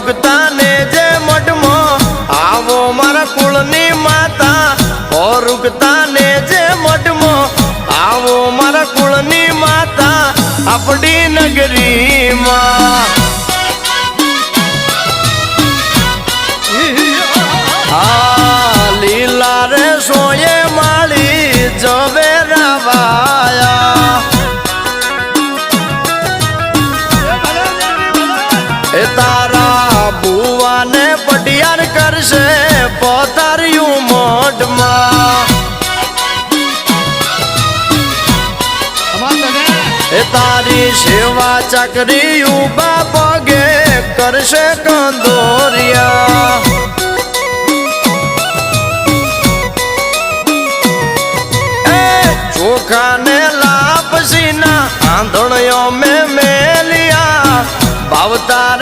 रुकता ने जे मठमो आवो मारा कुलनी माता और रुकता ने जे मठमो आवो मारा कुलनी माता अपनी नगरी मां लीला रे सोये माली जवे रावाया तारा बुआ ने पटियार कर से पोतारियू मोट तारी सेवा चकरी बापा गे कर से कंदोरिया चोखा ने लापसीना आंधणियों में मेलिया भावतार